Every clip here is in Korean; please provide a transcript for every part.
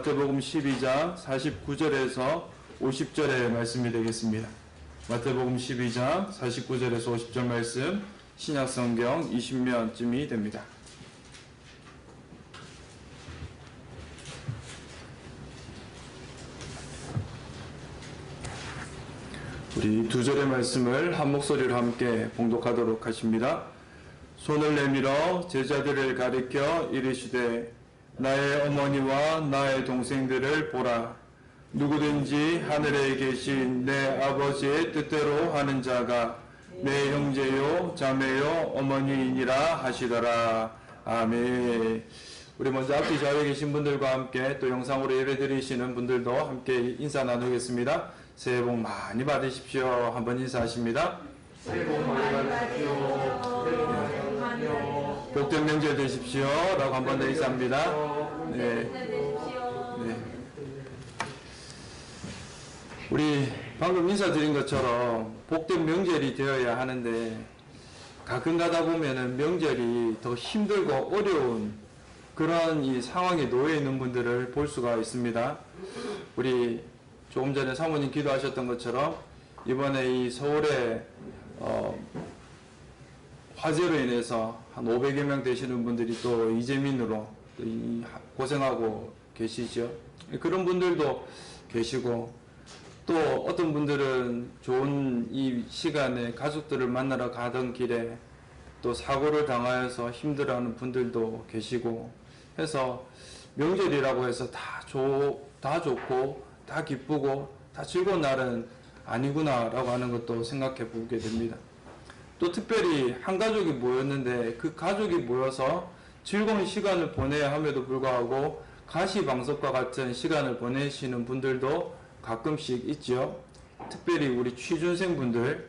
마태복음 12장 49절에서 50절의 말씀이 되겠습니다. 마태복음 12장 49절에서 50절 말씀, 신약성경 20면쯤이 됩니다. 우리 두 절의 말씀을 한 목소리로 함께 봉독하도록 하십니다. 손을 내밀어 제자들을 가리켜 이르시되 나의 어머니와 나의 동생들을 보라. 누구든지 하늘에 계신 내 아버지의 뜻대로 하는 자가 내 형제요 자매요 어머니이니라 하시더라. 아멘. 우리 먼저 앞뒤 좌우에 계신 분들과 함께 또 영상으로 예배드리시는 분들도 함께 인사 나누겠습니다. 새해 복 많이 받으십시오. 한번 인사하십니다. 새해 복 많이 받으십시오. 복된 명절 되십시오. 라고 한번 더 인사합니다. 네. 우리 방금 인사드린 것처럼 복된 명절이 되어야 하는데 가끔 가다 보면은 명절이 더 힘들고 어려운 그런 이 상황에 놓여 있는 분들을 볼 수가 있습니다. 우리 조금 전에 사모님 기도하셨던 것처럼 이번에 이 서울에 화재로 인해서 한 500여 명 되시는 분들이 또 이재민으로 또 고생하고 계시죠. 그런 분들도 계시고 또 어떤 분들은 좋은 이 시간에 가족들을 만나러 가던 길에 또 사고를 당하여서 힘들어하는 분들도 계시고 해서 명절이라고 해서 다 좋고 다 기쁘고 다 즐거운 날은 아니구나 라고 하는 것도 생각해 보게 됩니다. 또 특별히 한 가족이 모였는데 그 가족이 모여서 즐거운 시간을 보내야 함에도 불구하고 가시방석과 같은 시간을 보내시는 분들도 가끔씩 있죠. 특별히 우리 취준생분들,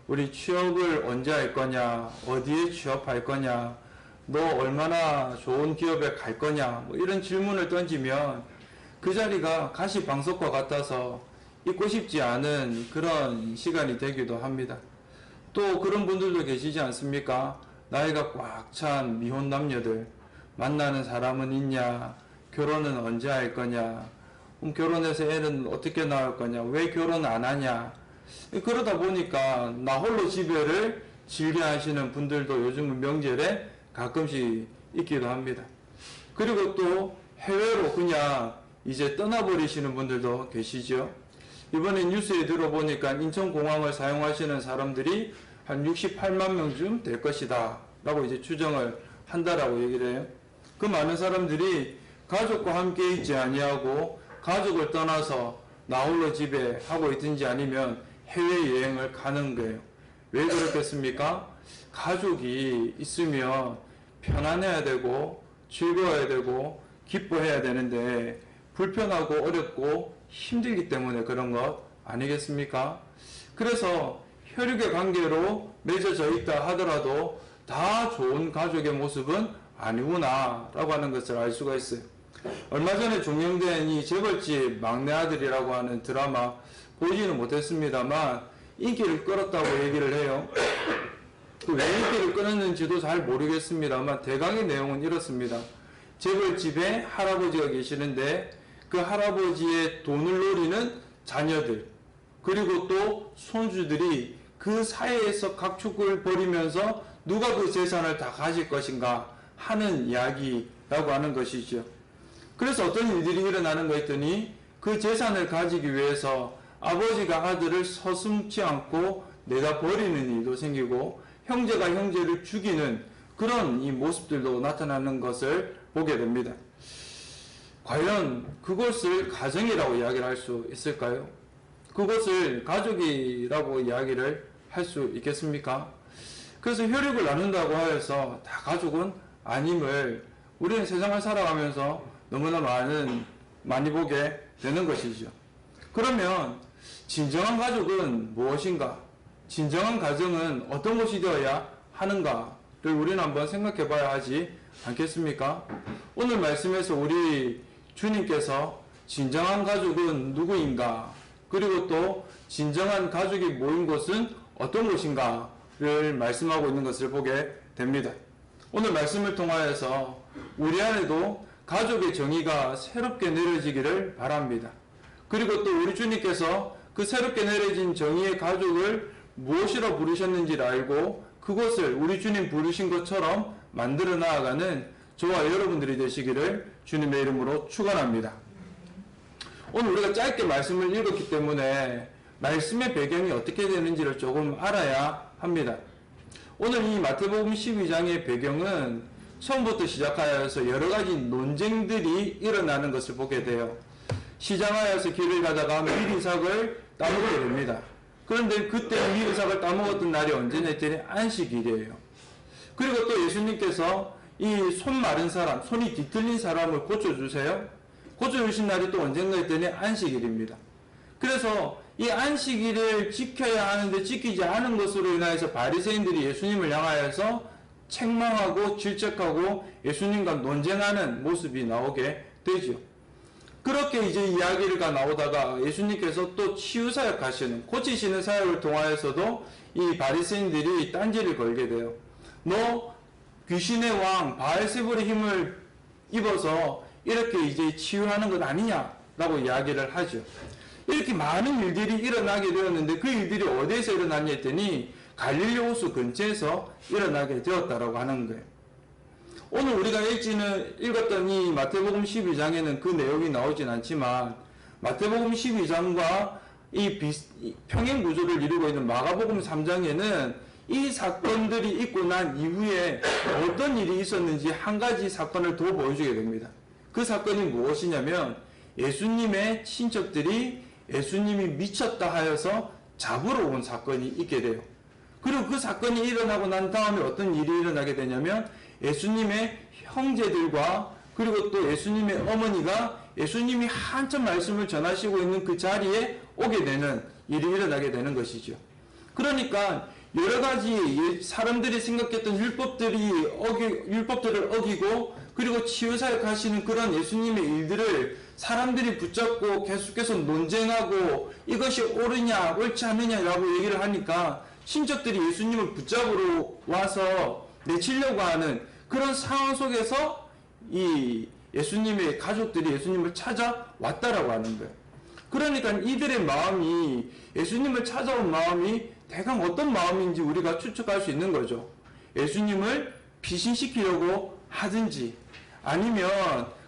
우리 취업을 언제 할 거냐, 어디에 취업할 거냐, 너 얼마나 좋은 기업에 갈 거냐, 뭐 이런 질문을 던지면 그 자리가 가시방석과 같아서 있고 싶지 않은 그런 시간이 되기도 합니다. 또 그런 분들도 계시지 않습니까? 나이가 꽉 찬 미혼 남녀들, 만나는 사람은 있냐, 결혼은 언제 할 거냐, 결혼해서 애는 어떻게 낳을 거냐, 왜 결혼 안 하냐, 그러다 보니까 나 홀로 집에를 즐겨 하시는 분들도 요즘은 명절에 가끔씩 있기도 합니다. 그리고 또 해외로 그냥 이제 떠나버리시는 분들도 계시죠. 이번에 뉴스에 들어보니까 인천공항을 사용하시는 사람들이 한 68만 명쯤 될 것이다 라고 이제 추정을 한다라고 얘기를 해요. 그 많은 사람들이 가족과 함께 있지 아니하고 가족을 떠나서 나 홀로 집에 하고 있든지 아니면 해외여행을 가는 거예요. 왜 그렇겠습니까? 가족이 있으면 편안해야 되고 즐거워야 되고 기뻐해야 되는데 불편하고 어렵고 힘들기 때문에 그런 것 아니겠습니까? 그래서 혈육의 관계로 맺어져 있다 하더라도 다 좋은 가족의 모습은 아니구나 라고 하는 것을 알 수가 있어요. 얼마 전에 종영된 이 재벌집 막내 아들이라고 하는 드라마 보지는 못했습니다만 인기를 끌었다고 얘기를 해요. 왜 인기를 끌었는지도 잘 모르겠습니다만 대강의 내용은 이렇습니다. 재벌집에 할아버지가 계시는데 그 할아버지의 돈을 노리는 자녀들 그리고 또 손주들이 그 사이에서 각축을 벌이면서 누가 그 재산을 다 가질 것인가 하는 이야기라고 하는 것이죠. 그래서 어떤 일들이 일어나는 거 했더니 그 재산을 가지기 위해서 아버지가 아들을 서슴지 않고 내다 버리는 일도 생기고 형제가 형제를 죽이는 그런 이 모습들도 나타나는 것을 보게 됩니다. 과연 그것을 가정이라고 이야기를 할 수 있을까요? 그것을 가족이라고 이야기를 할 수 있겠습니까? 그래서 혈육을 나눈다고 하여서 다 가족은 아님을 우리는 세상을 살아가면서 너무나 많이 보게 되는 것이죠. 그러면 진정한 가족은 무엇인가? 진정한 가정은 어떤 것이 되어야 하는가를 우리는 한번 생각해 봐야 하지 않겠습니까? 오늘 말씀에서 우리 주님께서 진정한 가족은 누구인가? 그리고 또 진정한 가족이 모인 곳은 어떤 곳인가를 말씀하고 있는 것을 보게 됩니다. 오늘 말씀을 통하여서 우리 안에도 가족의 정의가 새롭게 내려지기를 바랍니다. 그리고 또 우리 주님께서 그 새롭게 내려진 정의의 가족을 무엇이라 부르셨는지를 알고 그것을 우리 주님 부르신 것처럼 만들어 나아가는 저와 여러분들이 되시기를 주님의 이름으로 축원합니다. 오늘 우리가 짧게 말씀을 읽었기 때문에 말씀의 배경이 어떻게 되는지를 조금 알아야 합니다. 오늘 이 마태복음 12장의 배경은 처음부터 시작하여서 여러 가지 논쟁들이 일어나는 것을 보게 돼요. 시장하여서 길을 가다가 미리삭을 따먹게 됩니다. 그런데 그때 미리삭을 따먹었던 날이 언제냐 했더니 안식일이에요. 그리고 또 예수님께서 이 손 마른 사람, 손이 뒤틀린 사람을 고쳐주세요. 고쳐주신 날이 또 언젠가 했더니 안식일입니다. 그래서 이 안식일을 지켜야 하는데 지키지 않은 것으로 인하여서 바리새인들이 예수님을 향하여서 책망하고 질책하고 예수님과 논쟁하는 모습이 나오게 되죠. 그렇게 이제 이야기가 나오다가 예수님께서 또 치유사역 하시는, 고치시는 사역을 통하여서도 이 바리새인들이 딴지를 걸게 돼요. 너 귀신의 왕 바알세불의 힘을 입어서 이렇게 이제 치유하는 것 아니냐라고 이야기를 하죠. 이렇게 많은 일들이 일어나게 되었는데 그 일들이 어디에서 일어났냐 했더니 갈릴리 호수 근처에서 일어나게 되었다라고 하는 거예요. 오늘 우리가 읽었던 이 마태복음 12장에는 그 내용이 나오진 않지만 마태복음 12장과 이 평행 구조를 이루고 있는 마가복음 3장에는 이 사건들이 있고 난 이후에 어떤 일이 있었는지 한 가지 사건을 더 보여주게 됩니다. 그 사건이 무엇이냐면 예수님의 친척들이 예수님이 미쳤다 하여서 잡으러 온 사건이 있게 돼요. 그리고 그 사건이 일어나고 난 다음에 어떤 일이 일어나게 되냐면 예수님의 형제들과 그리고 또 예수님의 어머니가 예수님이 한참 말씀을 전하시고 있는 그 자리에 오게 되는 일이 일어나게 되는 것이죠. 그러니까 여러 가지 사람들이 생각했던 율법들을 어기고 그리고 치유사역 하시는 그런 예수님의 일들을 사람들이 붙잡고 계속해서 논쟁하고 이것이 옳으냐 옳지 않느냐라고 얘기를 하니까 친척들이 예수님을 붙잡으러 와서 내치려고 하는 그런 상황 속에서 이 예수님의 가족들이 예수님을 찾아왔다라고 하는 거예요. 그러니까 이들의 마음이 예수님을 찾아온 마음이 대강 어떤 마음인지 우리가 추측할 수 있는 거죠. 예수님을 피신시키려고 하든지 아니면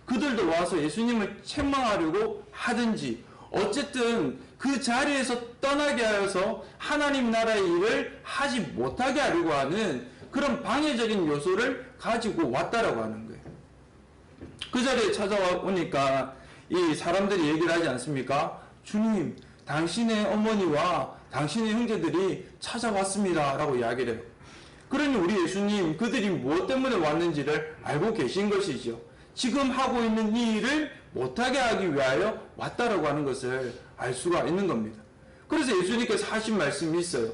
그들도 와서 예수님을 책망하려고 하든지 어쨌든 그 자리에서 떠나게 하여서 하나님 나라의 일을 하지 못하게 하려고 하는 그런 방해적인 요소를 가지고 왔다라고 하는 거예요. 그 자리에 찾아오니까 이 사람들이 얘기를 하지 않습니까? 주님, 당신의 어머니와 당신의 형제들이 찾아왔습니다 라고 이야기를 해요. 그러니 우리 예수님 그들이 무엇 때문에 왔는지를 알고 계신 것이죠. 지금 하고 있는 이 일을 못하게 하기 위하여 왔다라고 하는 것을 알 수가 있는 겁니다. 그래서 예수님께서 하신 말씀이 있어요.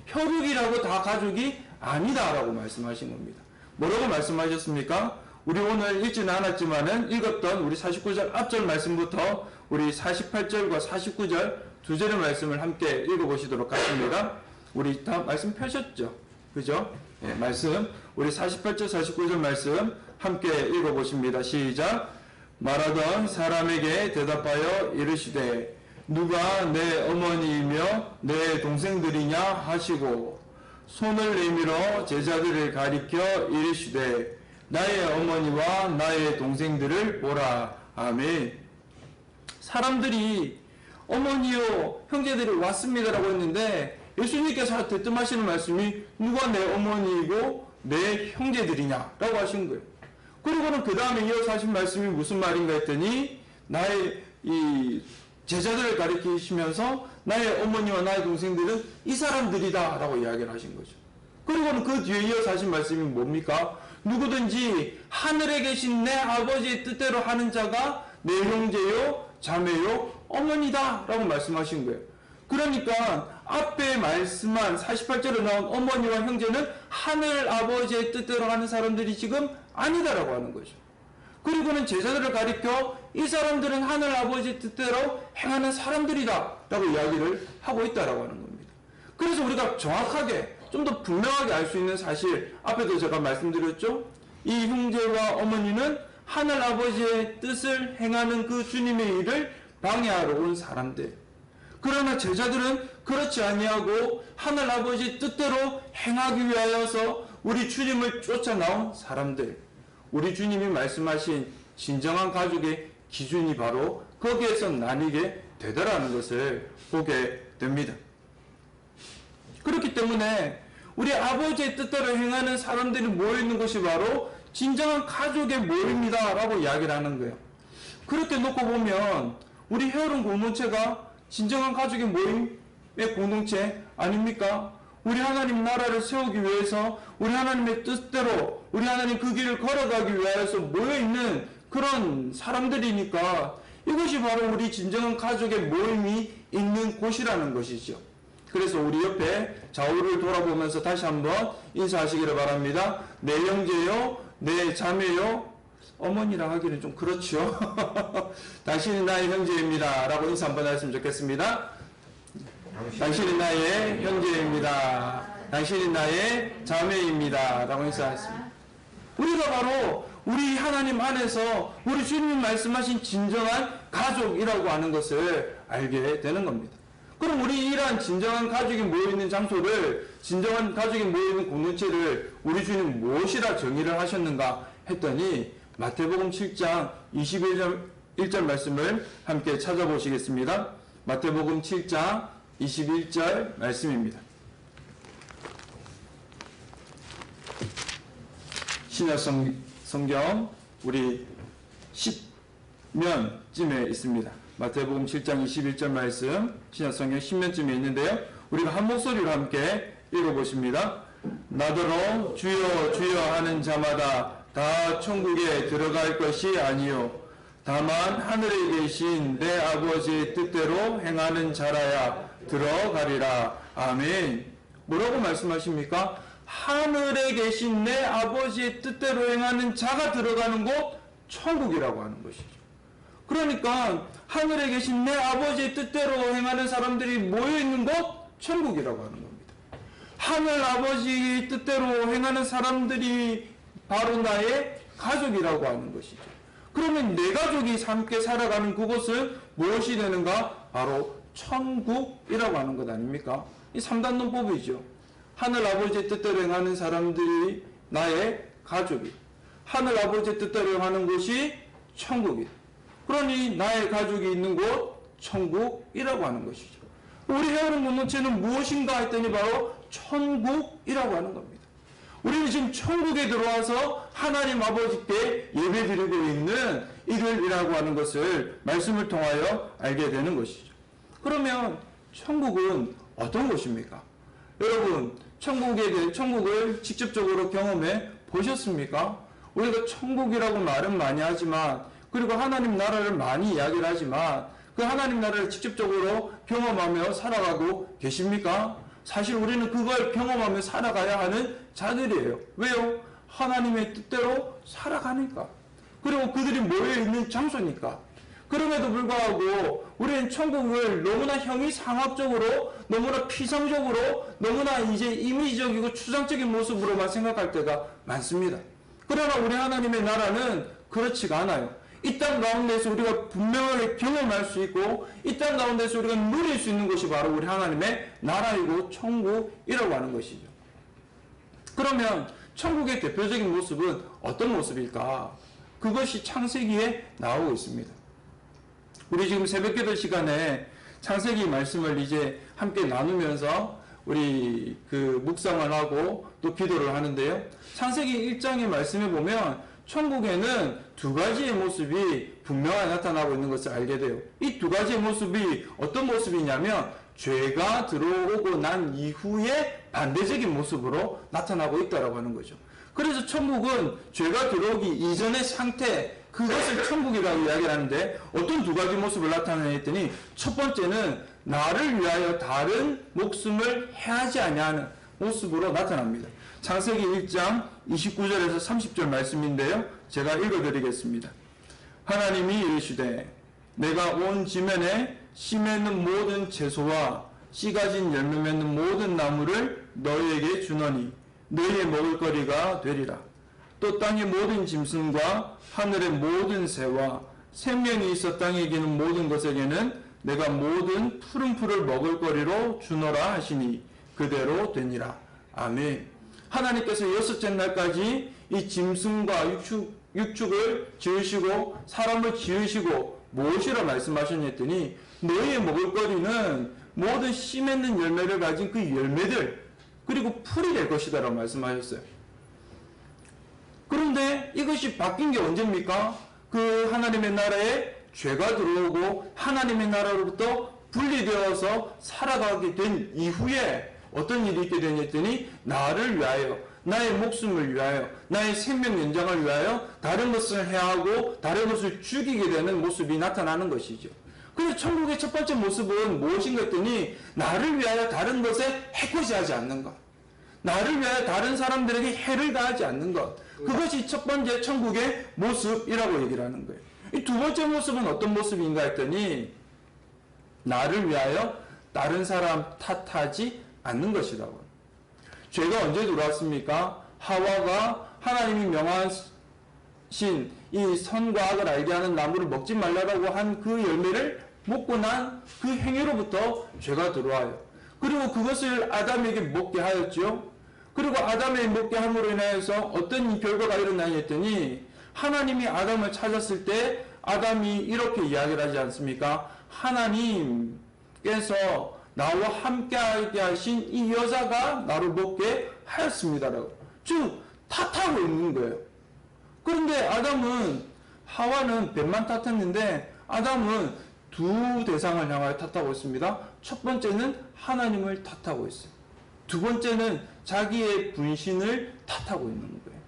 혈육이라고 다 가족이 아니다라고 말씀하신 겁니다. 뭐라고 말씀하셨습니까? 우리 오늘 읽지는 않았지만은 읽었던 우리 49절 앞절 말씀부터 우리 48절과 49절 두 절의 말씀을 함께 읽어보시도록 하겠습니다. 우리 다 말씀 펴셨죠? 그죠? 예, 말씀 우리 48절 49절 말씀 함께 읽어보십니다. 시작. 말하던 사람에게 대답하여 이르시되 누가 내 어머니이며 내 동생들이냐 하시고 손을 내밀어 제자들을 가리켜 이르시되 나의 어머니와 나의 동생들을 보라. 아멘. 사람들이 어머니요 형제들이 왔습니다라고 했는데 예수님께서 대뜸하시는 말씀이 누가 내 어머니이고 내 형제들이냐라고 하신 거예요. 그리고는 그 다음에 이어서 하신 말씀이 무슨 말인가 했더니 나의 이 제자들을 가리키시면서 나의 어머니와 나의 동생들은 이 사람들이다 라고 이야기를 하신 거죠. 그리고는 그 뒤에 이어서 하신 말씀이 뭡니까? 누구든지 하늘에 계신 내 아버지의 뜻대로 하는 자가 내 형제요 자매요 어머니다 라고 말씀하신 거예요. 그러니까 앞에 말씀한 48절에 나온 어머니와 형제는 하늘 아버지의 뜻대로 하는 사람들이 지금 아니다라고 하는 거죠. 그리고는 제자들을 가리켜 이 사람들은 하늘 아버지의 뜻대로 행하는 사람들이다 라고 이야기를 하고 있다라고 하는 겁니다. 그래서 우리가 정확하게 좀 더 분명하게 알 수 있는 사실 앞에도 제가 말씀드렸죠. 이 형제와 어머니는 하늘 아버지의 뜻을 행하는 그 주님의 일을 방해하러 온 사람들. 그러나 제자들은 그렇지 아니하고 하늘 아버지 뜻대로 행하기 위하여서 우리 주님을 쫓아 나온 사람들. 우리 주님이 말씀하신 진정한 가족의 기준이 바로 거기에서 나뉘게 되더라는 것을 보게 됩니다. 그렇기 때문에 우리 아버지의 뜻대로 행하는 사람들이 모여있는 것이 바로 진정한 가족의 모임이다 라고 이야기를 하는 거예요. 그렇게 놓고 보면 우리 헤어론 공동체가 진정한 가족의 모임의 공동체 아닙니까? 우리 하나님 나라를 세우기 위해서 우리 하나님의 뜻대로 우리 하나님 그 길을 걸어가기 위해서 모여있는 그런 사람들이니까 이것이 바로 우리 진정한 가족의 모임이 있는 곳이라는 것이죠. 그래서 우리 옆에 좌우를 돌아보면서 다시 한번 인사하시기를 바랍니다. 내 형제요, 내 자매요, 어머니랑 하기는 좀 그렇죠. 당신이 나의 형제입니다 라고 인사 한번 하셨으면 좋겠습니다. 당신이 나의 형제입니다. 당신이 나의 자매입니다 라고 인사하셨습니다. 우리가 바로 우리 하나님 안에서 우리 주님이 말씀하신 진정한 가족이라고 하는 것을 알게 되는 겁니다. 그럼 우리 이러한 진정한 가족이 모여있는 장소를, 진정한 가족이 모여있는 공동체를 우리 주님 무엇이라 정의를 하셨는가 했더니 마태복음 7장 21절 말씀을 함께 찾아보시겠습니다. 마태복음 7장 21절 말씀입니다. 신약 성경 우리 10면쯤에 있습니다. 마태복음 7장 21절 말씀 신약 성경 10면쯤에 있는데요. 우리가 한 목소리로 함께 읽어보십니다. 나더러 주여 주여 하는 자마다 다 천국에 들어갈 것이 아니요 다만 하늘에 계신 내 아버지의 뜻대로 행하는 자라야 들어가리라. 아멘. 뭐라고 말씀하십니까? 하늘에 계신 내 아버지의 뜻대로 행하는 자가 들어가는 곳 천국이라고 하는 것이죠. 그러니까 하늘에 계신 내 아버지의 뜻대로 행하는 사람들이 모여있는 곳 천국이라고 하는 겁니다. 하늘 아버지의 뜻대로 행하는 사람들이 바로 나의 가족이라고 하는 것이죠. 그러면 내 가족이 함께 살아가는 그곳은 무엇이 되는가? 바로 천국이라고 하는 것 아닙니까? 이 3단 논법이죠. 하늘 아버지의 뜻대로 행하는 사람들이 나의 가족이, 하늘 아버지의 뜻대로 행하는 곳이 천국이다. 그러니 나의 가족이 있는 곳 천국이라고 하는 것이죠. 우리 헤어론 공동체는 무엇인가 했더니 바로 천국이라고 하는 겁니다. 우리는 지금 천국에 들어와서 하나님 아버지께 예배드리고 있는 이들이라고 하는 것을 말씀을 통하여 알게 되는 것이죠. 그러면 천국은 어떤 곳입니까? 여러분, 천국을 직접적으로 경험해 보셨습니까? 우리가 천국이라고 말은 많이 하지만, 그리고 하나님 나라를 많이 이야기를 하지만, 그 하나님 나라를 직접적으로 경험하며 살아가고 계십니까? 사실 우리는 그걸 경험하며 살아가야 하는 자들이에요. 왜요? 하나님의 뜻대로 살아가니까. 그리고 그들이 모여있는 장소니까. 그럼에도 불구하고 우리는 천국을 너무나 형이상학적으로, 너무나 피상적으로, 너무나 이제 이미지적이고 추상적인 모습으로만 생각할 때가 많습니다. 그러나 우리 하나님의 나라는 그렇지가 않아요. 이 땅 가운데서 우리가 분명하게 경험할 수 있고, 이 땅 가운데서 우리가 누릴 수 있는 것이 바로 우리 하나님의 나라이고 천국이라고 하는 것이죠. 그러면 천국의 대표적인 모습은 어떤 모습일까? 그것이 창세기에 나오고 있습니다. 우리 지금 새벽기도 시간에 창세기 말씀을 이제 함께 나누면서 우리 그 묵상을 하고 또 기도를 하는데요. 창세기 1장의 말씀에 보면 천국에는 두 가지의 모습이 분명하게 나타나고 있는 것을 알게 돼요. 이 두 가지의 모습이 어떤 모습이냐면 죄가 들어오고 난 이후에 반대적인 모습으로 나타나고 있다고 하는 거죠. 그래서 천국은 죄가 들어오기 이전의 상태, 그것을 천국이라고 이야기를 하는데 어떤 두 가지 모습을 나타내더니 첫 번째는 나를 위하여 다른 목숨을 해하지 아니하는 모습으로 나타납니다. 창세기 1장 29절에서 30절 말씀인데요. 제가 읽어드리겠습니다. 하나님이 이르시되 내가 온 지면에 씨 맺는 모든 채소와 씨 가진 열매 맺는 모든 나무를 너희에게 주노니 너희의 먹을 거리가 되리라. 또 땅의 모든 짐승과 하늘의 모든 새와 생명이 있어 땅에 기는 모든 것에게는 내가 모든 푸른 풀을 먹을 거리로 주노라 하시니 그대로 되니라. 아멘. 하나님께서 여섯째 날까지 이 짐승과 육축을 지으시고 사람을 지으시고 무엇이라 말씀하셨더니 너희의 먹을 거리는 모든 씨 맺는 열매를 가진 그 열매들 그리고 풀이 될 것이다 라고 말씀하셨어요. 그런데 이것이 바뀐 게 언제입니까? 그 하나님의 나라에 죄가 들어오고 하나님의 나라로부터 분리되어서 살아가게 된 이후에 어떤 일이 있게 되냐 했더니 나를 위하여 나의 목숨을 위하여 나의 생명 연장을 위하여 다른 것을 해하고 다른 것을 죽이게 되는 모습이 나타나는 것이죠. 그래서 천국의 첫 번째 모습은 무엇인가 했더니 나를 위하여 다른 것에 해코지하지 않는 것, 나를 위하여 다른 사람들에게 해를 가하지 않는 것, 그것이 첫 번째 천국의 모습이라고 얘기를 하는 거예요. 이 두 번째 모습은 어떤 모습인가 했더니 나를 위하여 다른 사람 탓하지 않는 것이라고. 죄가 언제 들어왔습니까? 하와가 하나님이 명하신 이 선과 악을 알게 하는 나무를 먹지 말라고 한 그 열매를 먹고 난 그 행위로부터 죄가 들어와요. 그리고 그것을 아담에게 먹게 하였죠. 그리고 아담에게 먹게 함으로 인하여서 어떤 결과가 일어나냐 했더니 하나님이 아담을 찾았을 때 아담이 이렇게 이야기를 하지 않습니까? 하나님께서 나와 함께하게 하신 이 여자가 나를 먹게 하였습니다라고. 즉 탓하고 있는 거예요. 그런데 아담은 하와는 뱀만 탓했는데 아담은 두 대상을 향하여 탓하고 있습니다. 첫 번째는 하나님을 탓하고 있어요. 두 번째는 자기의 분신을 탓하고 있는 거예요.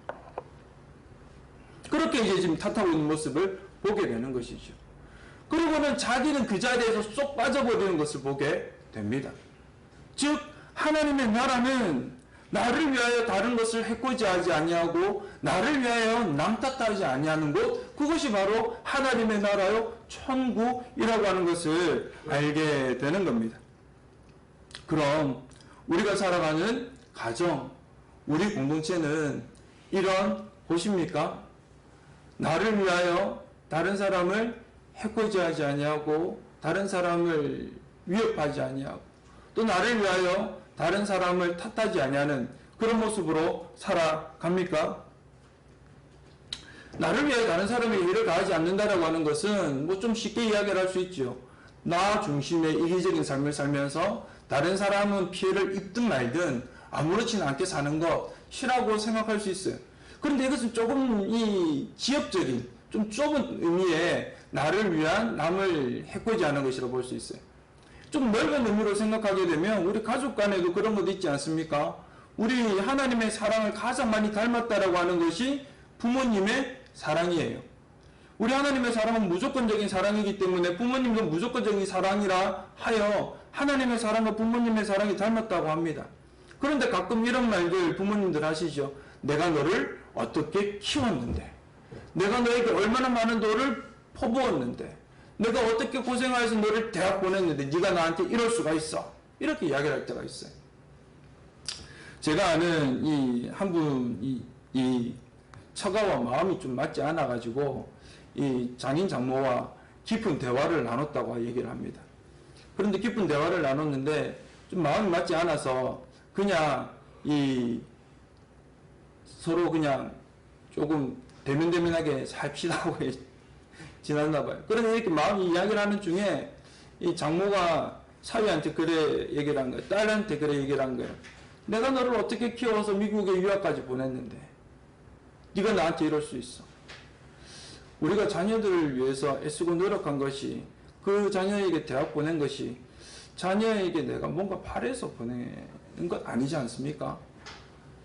그렇게 이제 지금 탓하고 있는 모습을 보게 되는 것이죠. 그리고는 자기는 그 자리에서 쏙 빠져버리는 것을 보게 됩니다. 즉 하나님의 나라는 나를 위하여 다른 것을 해코지하지 아니하고 나를 위하여 남 탓하지 아니하는 곳, 그것이 바로 하나님의 나라요 천국이라고 하는 것을 알게 되는 겁니다. 그럼 우리가 살아가는 가정, 우리 공동체는 이런 곳입니까? 나를 위하여 다른 사람을 해코지하지 아니하고 다른 사람을 위협하지 아니하고 또 나를 위하여 다른 사람을 탓하지 아니하는 그런 모습으로 살아갑니까? 나를 위하여 다른 사람에게 일을 가하지 않는다라고 하는 것은 뭐 좀 쉽게 이야기를 할 수 있죠. 나 중심의 이기적인 삶을 살면서 다른 사람은 피해를 입든 말든 아무렇지는 않게 사는 것이라고 생각할 수 있어요. 그런데 이것은 조금 이 지역적인 좀 좁은 의미의 나를 위한 남을 해코지하는 것이라고 볼 수 있어요. 좀 넓은 의미로 생각하게 되면 우리 가족 간에도 그런 것도 있지 않습니까? 우리 하나님의 사랑을 가장 많이 닮았다라고 하는 것이 부모님의 사랑이에요. 우리 하나님의 사랑은 무조건적인 사랑이기 때문에 부모님도 무조건적인 사랑이라 하여 하나님의 사랑과 부모님의 사랑이 닮았다고 합니다. 그런데 가끔 이런 말들 부모님들 하시죠. 내가 너를 어떻게 키웠는데, 내가 너에게 얼마나 많은 돈을 퍼부었는데, 내가 어떻게 고생해서 너를 대학 보냈는데 네가 나한테 이럴 수가 있어. 이렇게 이야기를 할 때가 있어요. 제가 아는 이 한 분 이 처가와 마음이 좀 맞지 않아 가지고 이 장인 장모와 깊은 대화를 나눴다고 얘기를 합니다. 그런데 깊은 대화를 나눴는데 좀 마음이 맞지 않아서 그냥 이 서로 그냥 조금 대면대면하게 살피다 하고 지났나 봐요. 그런데 이렇게 마음이 이야기를 하는 중에 이 장모가 사위한테 그래 얘기를 한 거예요. 딸한테 그래 얘기를 한 거예요. 내가 너를 어떻게 키워서 미국에 유학까지 보냈는데 네가 나한테 이럴 수 있어. 우리가 자녀들을 위해서 애쓰고 노력한 것이, 그 자녀에게 대학 보낸 것이 자녀에게 내가 뭔가 바래서 보내는 것 아니지 않습니까?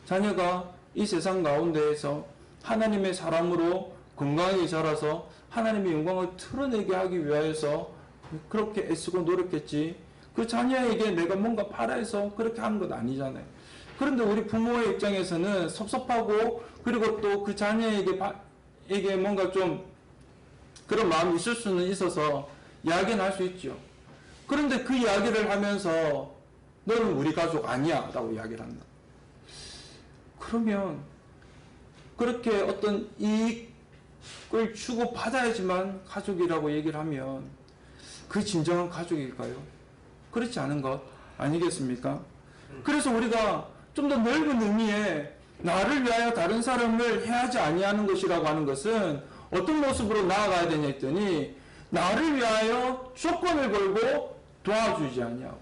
자녀가 이 세상 가운데에서 하나님의 사람으로 건강하게 자라서 하나님의 영광을 드러내게 하기 위하여서 그렇게 애쓰고 노력했지, 그 자녀에게 내가 뭔가 바라해서 그렇게 하는 것 아니잖아요. 그런데 우리 부모의 입장에서는 섭섭하고, 그리고 또 그 자녀에게 뭔가 좀 그런 마음이 있을 수는 있어서 이야기는 할 수 있죠. 그런데 그 이야기를 하면서 너는 우리 가족 아니야 라고 이야기를 한다. 그러면 그렇게 어떤 이익을 주고 받아야지만 가족이라고 얘기를 하면 그 진정한 가족일까요? 그렇지 않은 것 아니겠습니까? 그래서 우리가 좀 더 넓은 의미의 나를 위하여 다른 사람을 해하지 아니하는 것이라고 하는 것은 어떤 모습으로 나아가야 되냐 했더니 나를 위하여 조건을 걸고 도와주지 아니하고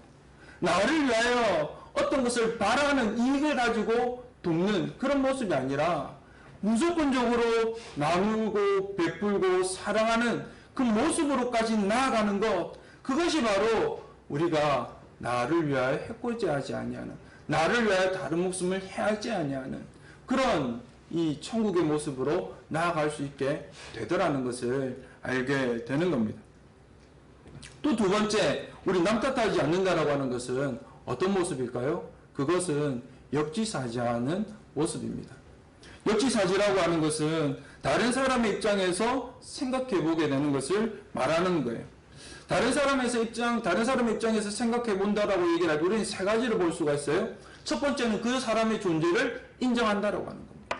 나를 위하여 어떤 것을 바라는 이익을 가지고 돕는 그런 모습이 아니라 무조건적으로 나누고 베풀고 사랑하는 그 모습으로까지 나아가는 것, 그것이 바로 우리가 나를 위하여 해코지 하지 아니하는, 나를 위하여 다른 목숨을 해하지 아니하는 그런 이 천국의 모습으로 나아갈 수 있게 되더라는 것을 알게 되는 겁니다. 또 두 번째, 우리 남 탓하지 않는다라고 하는 것은 어떤 모습일까요? 그것은 역지사지하는 모습입니다. 역지사지라고 하는 것은 다른 사람의 입장에서 생각해 보게 되는 것을 말하는 거예요. 다른 사람의 입장에서 생각해 본다라고 얘기를 할 때 우리는 세 가지를 볼 수가 있어요. 첫 번째는 그 사람의 존재를 인정한다라고 하는 겁니다.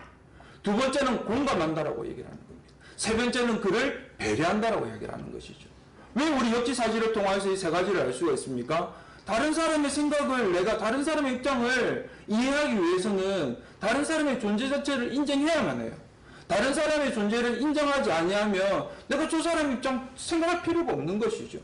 두 번째는 공감한다라고 얘기를 하는 겁니다. 세 번째는 그를 배려한다라고 얘기를 하는 것이죠. 왜 우리 역지사지를 통해서 이 세 가지를 알 수가 있습니까? 다른 사람의 생각을, 내가 다른 사람의 입장을 이해하기 위해서는 다른 사람의 존재 자체를 인정해야만 해요. 다른 사람의 존재를 인정하지 아니하면 내가 저 사람 입장 생각할 필요가 없는 것이죠.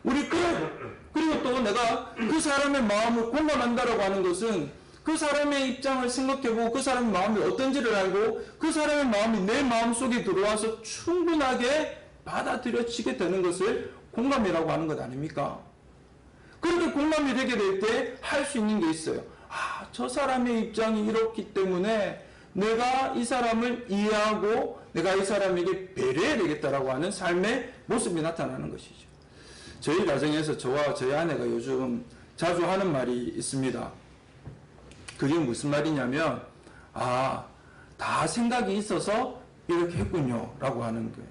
그리고 또 내가 그 사람의 마음을 공감한다라고 하는 것은 그 사람의 입장을 생각해보고 그 사람의 마음이 어떤지를 알고 그 사람의 마음이 내 마음속에 들어와서 충분하게 받아들여지게 되는 것을 공감이라고 하는 것 아닙니까? 그렇게 공감이 되게 될 때 할 수 있는 게 있어요. 아, 저 사람의 입장이 이렇기 때문에 내가 이 사람을 이해하고 내가 이 사람에게 배려해야 되겠다라고 하는 삶의 모습이 나타나는 것이죠. 저희 가정에서 저와 저희 아내가 요즘 자주 하는 말이 있습니다. 그게 무슨 말이냐면, 아, 다 생각이 있어서 이렇게 했군요 라고 하는 거예요.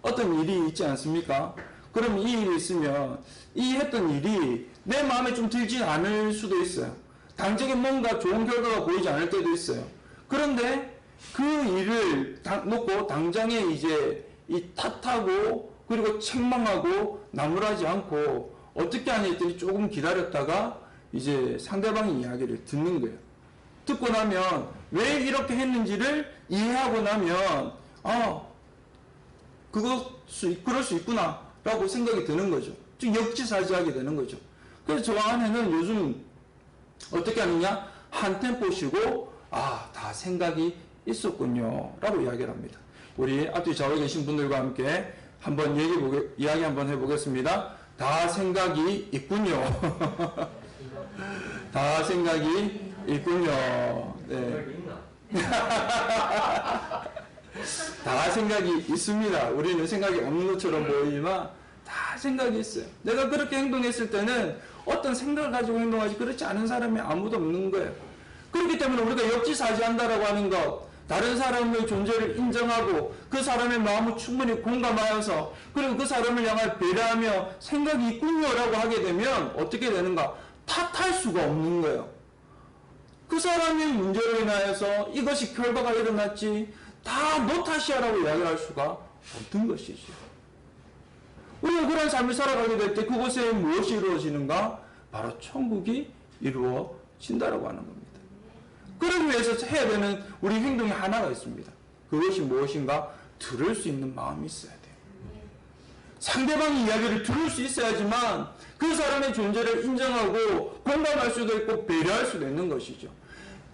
어떤 일이 있지 않습니까? 그럼 이 일이 있으면 이 했던 일이 내 마음에 좀 들지 않을 수도 있어요. 당장에 뭔가 좋은 결과가 보이지 않을 때도 있어요. 그런데 그 일을 놓고 당장에 이제 이 탓하고 그리고 책망하고 나무라지 않고 어떻게 하냐 했더니 조금 기다렸다가 이제 상대방의 이야기를 듣는 거예요. 듣고 나면 왜 이렇게 했는지를 이해하고 나면 그럴 수 있구나 라고 생각이 드는 거죠. 즉 역지사지하게 되는 거죠. 그래서 저와 아내는 요즘 어떻게 하느냐, 한 템포 쉬고 다 생각이 있었군요 라고 이야기를 합니다. 우리 앞뒤 좌우에 계신 분들과 함께 한번 이야기 한번 해보겠습니다. 다 생각이 있군요. 다 생각이 있군요. 네. 다 생각이 있습니다. 우리는 생각이 없는 것처럼 보이지만 다 생각이 있어요. 내가 그렇게 행동했을 때는 어떤 생각을 가지고 행동하지 그렇지 않은 사람이 아무도 없는 거예요. 그렇기 때문에 우리가 역지사지한다라고 하는 것, 다른 사람의 존재를 인정하고 그 사람의 마음을 충분히 공감하여서 그리고 그 사람을 향해 배려하며 생각이 있군요라고 하게 되면 어떻게 되는가? 탓할 수가 없는 거예요. 그 사람의 문제로 인하여서 이것이 결과가 일어났지 다 너 탓이야라고 이야기를 할 수가 없는 것이죠. 우리가 그런 삶을 살아가게 될 때 그곳에 무엇이 이루어지는가? 바로 천국이 이루어진다라고 하는 겁니다. 그러기 위해서 해야 되는 우리 행동이 하나가 있습니다. 그것이 무엇인가? 들을 수 있는 마음이 있어야 돼요. 상대방의 이야기를 들을 수 있어야지만 그 사람의 존재를 인정하고 공감할 수도 있고 배려할 수도 있는 것이죠.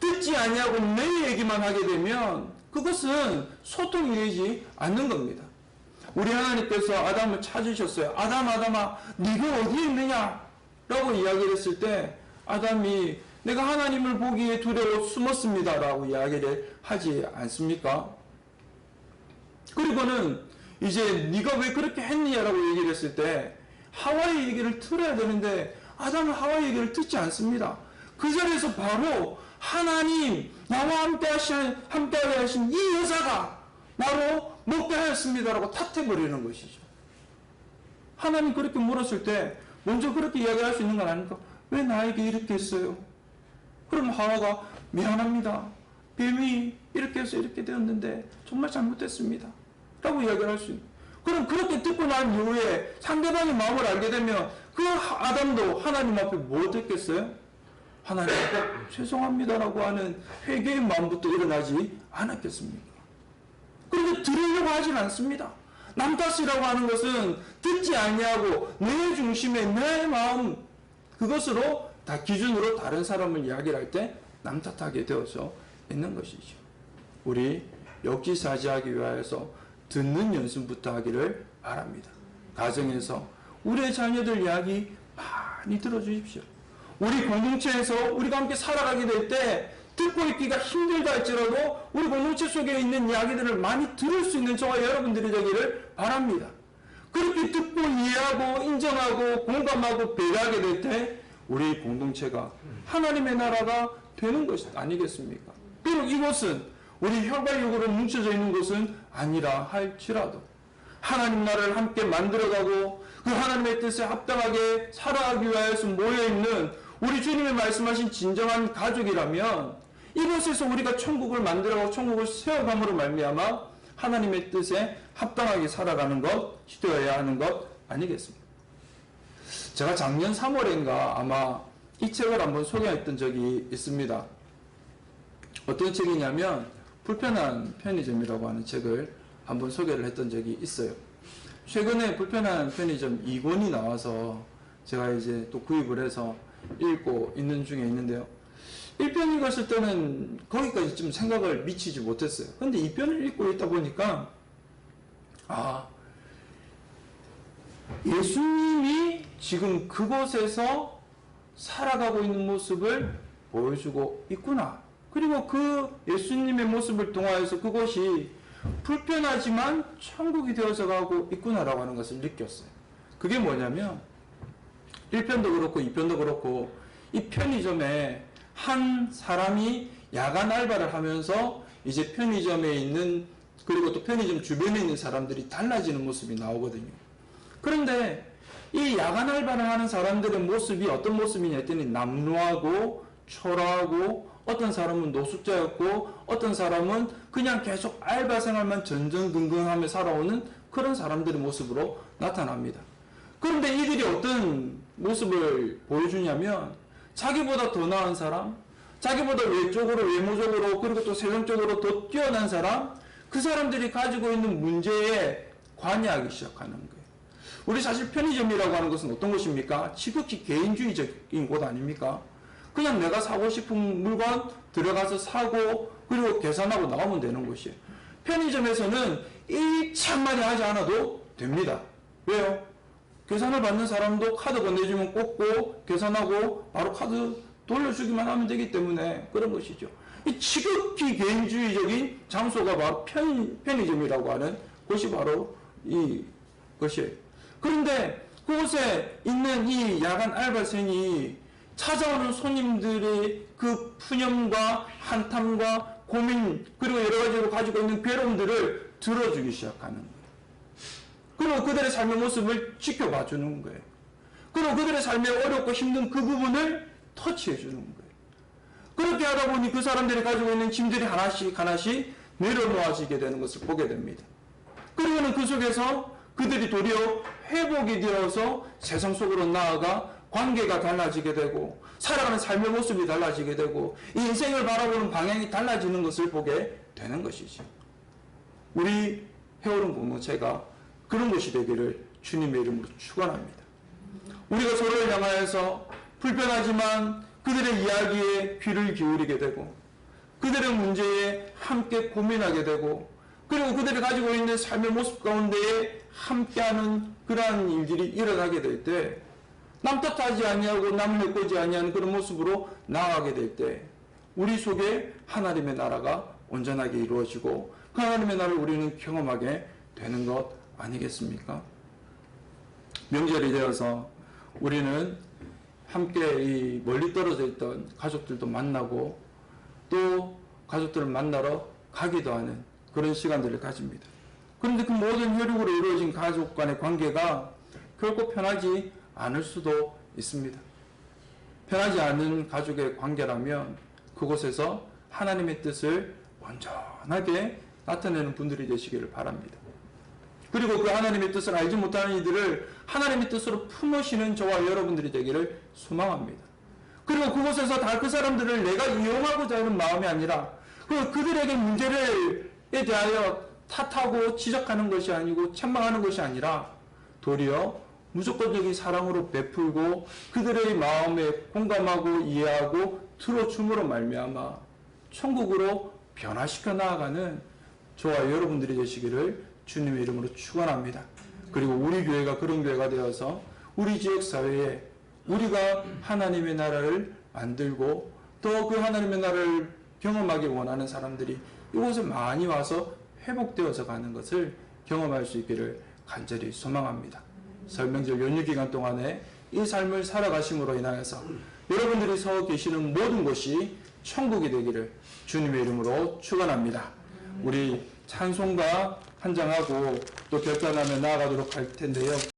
듣지 아니하고 내 얘기만 하게 되면 그것은 소통이 되지 않는 겁니다. 우리 하나님께서 아담을 찾으셨어요. 아담아 네가 어디에 있느냐? 라고 이야기를 했을 때 아담이 내가 하나님을 보기에 두려워 숨었습니다 라고 이야기를 하지 않습니까? 그리고는 이제 네가 왜 그렇게 했느냐라고 얘기를 했을 때 하와의 얘기를 들어야 되는데 아담은 하와의 얘기를 듣지 않습니다. 그 자리에서 바로 하나님 나와 함께하게 하신 이 여자가 나로 먹게 하였습니다라고 탓해버리는 것이죠. 하나님 그렇게 물었을 때 먼저 그렇게 이야기할 수 있는 건 아닙니까? 왜 나에게 이렇게 했어요? 그럼 하와가 미안합니다. 뱀이 이렇게 해서 이렇게 되었는데 정말 잘못됐습니다. 라고 이야기를 할 수 있는. 그럼 그렇게 듣고 난 이후에 상대방의 마음을 알게 되면 그 아담도 하나님 앞에 뭐 듣겠어요? 하나님 죄송합니다라고 하는 회개의 마음부터 일어나지 않았겠습니까? 그런데 들으려고 하진 않습니다. 남 탓이라고 하는 것은 듣지 아니하고 내 중심에 내 마음 그것으로 다 기준으로 다른 사람을 이야기를 할 때 남 탓하게 되어서 있는 것이죠. 우리 역지사지하기 위하여서 듣는 연습부터 하기를 바랍니다. 가정에서 우리의 자녀들 이야기 많이 들어주십시오. 우리 공동체에서 우리가 함께 살아가게 될 때 듣고 있기가 힘들다 할지라도 우리 공동체 속에 있는 이야기들을 많이 들을 수 있는 저와 여러분들이 되기를 바랍니다. 그렇게 듣고 이해하고 인정하고 공감하고 배려하게 될 때 우리 공동체가 하나님의 나라가 되는 것이 아니겠습니까? 비록 이곳은 우리 혈발육으로 뭉쳐져 있는 것은 아니라 할지라도 하나님 나라를 함께 만들어가고 그 하나님의 뜻에 합당하게 살아가기 위하여서 모여있는 우리 주님의 말씀하신 진정한 가족이라면 이곳에서 우리가 천국을 만들어가고 천국을 세워감으로 말미암아 하나님의 뜻에 합당하게 살아가는 것이 되어야 하는 것 아니겠습니까? 제가 작년 3월인가 아마 이 책을 한번 소개했던 적이 있습니다. 어떤 책이냐면 불편한 편의점이라고 하는 책을 한번 소개를 했던 적이 있어요. 최근에 불편한 편의점 2권이 나와서 제가 이제 또 구입을 해서 읽고 있는 중에 있는데요. 1편 읽었을 때는 거기까지 좀 생각을 미치지 못했어요. 근데 2편을 읽고 있다 보니까 예수님이 지금 그곳에서 살아가고 있는 모습을 보여주고 있구나. 그리고 그 예수님의 모습을 통하여서 그것이 불편하지만 천국이 되어서 가고 있구나라고 하는 것을 느꼈어요. 그게 뭐냐면 1편도 그렇고 2편도 그렇고 이 편의점에 한 사람이 야간 알바를 하면서 이제 편의점에 있는 그리고 또 편의점 주변에 있는 사람들이 달라지는 모습이 나오거든요. 그런데 이 야간 알바를 하는 사람들의 모습이 어떤 모습이냐 했더니 남루하고 초라하고 어떤 사람은 노숙자였고 어떤 사람은 그냥 계속 알바 생활만 전전긍긍하며 살아오는 그런 사람들의 모습으로 나타납니다. 그런데 이들이 어떤 모습을 보여주냐면 자기보다 더 나은 사람, 자기보다 외적으로 외모적으로 그리고 또 세상적으로 더 뛰어난 사람, 그 사람들이 가지고 있는 문제에 관여하기 시작하는 거예요. 우리 사실 편의점이라고 하는 것은 어떤 것입니까? 지극히 개인주의적인 곳 아닙니까? 그냥 내가 사고 싶은 물건 들어가서 사고 그리고 계산하고 나오면 되는 곳이에요. 편의점에서는 1치 한마디 하지 않아도 됩니다. 왜요? 계산을 받는 사람도 카드 건네주면 꽂고 계산하고 바로 카드 돌려주기만 하면 되기 때문에 그런 것이죠. 이 지극히 개인주의적인 장소가 바로 편의점이라고 하는 곳이 바로 이 것이에요. 그런데 그곳에 있는 이 야간 알바생이 찾아오는 손님들의 그 푸념과 한탄과 고민 그리고 여러 가지로 가지고 있는 괴로움들을 들어주기 시작하는 거예요. 그리고 그들의 삶의 모습을 지켜봐 주는 거예요. 그리고 그들의 삶에 어렵고 힘든 그 부분을 터치해 주는 거예요. 그렇게 하다 보니 그 사람들이 가지고 있는 짐들이 하나씩 하나씩 내려놓아지게 되는 것을 보게 됩니다. 그리고는 그 속에서 그들이 도리어 회복이 되어서 세상 속으로 나아가 관계가 달라지게 되고 살아가는 삶의 모습이 달라지게 되고 인생을 바라보는 방향이 달라지는 것을 보게 되는 것이죠. 우리 해오른 공동체가 그런 것이 되기를 주님의 이름으로 축원합니다. 우리가 서로를 향하여서 불편하지만 그들의 이야기에 귀를 기울이게 되고 그들의 문제에 함께 고민하게 되고 그리고 그들이 가지고 있는 삶의 모습 가운데에 함께하는 그러한 일들이 일어나게 될 때 남 탓하지 아니하고 남을 내꼬지 아니하는 그런 모습으로 나아가게 될 때 우리 속에 하나님의 나라가 온전하게 이루어지고 그 하나님의 나라를 우리는 경험하게 되는 것 아니겠습니까? 명절이 되어서 우리는 함께 이 멀리 떨어져 있던 가족들도 만나고 또 가족들을 만나러 가기도 하는 그런 시간들을 가집니다. 그런데 그 모든 혈육으로 이루어진 가족 간의 관계가 결코 편하지 않을 수도 있습니다. 편하지 않은 가족의 관계라면 그곳에서 하나님의 뜻을 온전하게 나타내는 분들이 되시기를 바랍니다. 그리고 그 하나님의 뜻을 알지 못하는 이들을 하나님의 뜻으로 품으시는 저와 여러분들이 되기를 소망합니다. 그리고 그곳에서 다 그 사람들을 내가 이용하고자 하는 마음이 아니라 그들에게 문제에 대하여 탓하고 지적하는 것이 아니고 책망하는 것이 아니라 도리어 무조건적인 사랑으로 베풀고 그들의 마음에 공감하고 이해하고 들어줌으로 말미암아 천국으로 변화시켜 나아가는 저와 여러분들이 되시기를 주님의 이름으로 축원합니다. 그리고 우리 교회가 그런 교회가 되어서 우리 지역 사회에 우리가 하나님의 나라를 만들고 또 그 하나님의 나라를 경험하기 원하는 사람들이 이곳에 많이 와서 회복되어서 가는 것을 경험할 수 있기를 간절히 소망합니다. 설명절 연휴 기간 동안에 이 삶을 살아가심으로 인하여서 여러분들이 서 계시는 모든 곳이 천국이 되기를 주님의 이름으로 축원합니다. 우리 찬송가 한 장하고 또 결단하며 나아가도록 할 텐데요.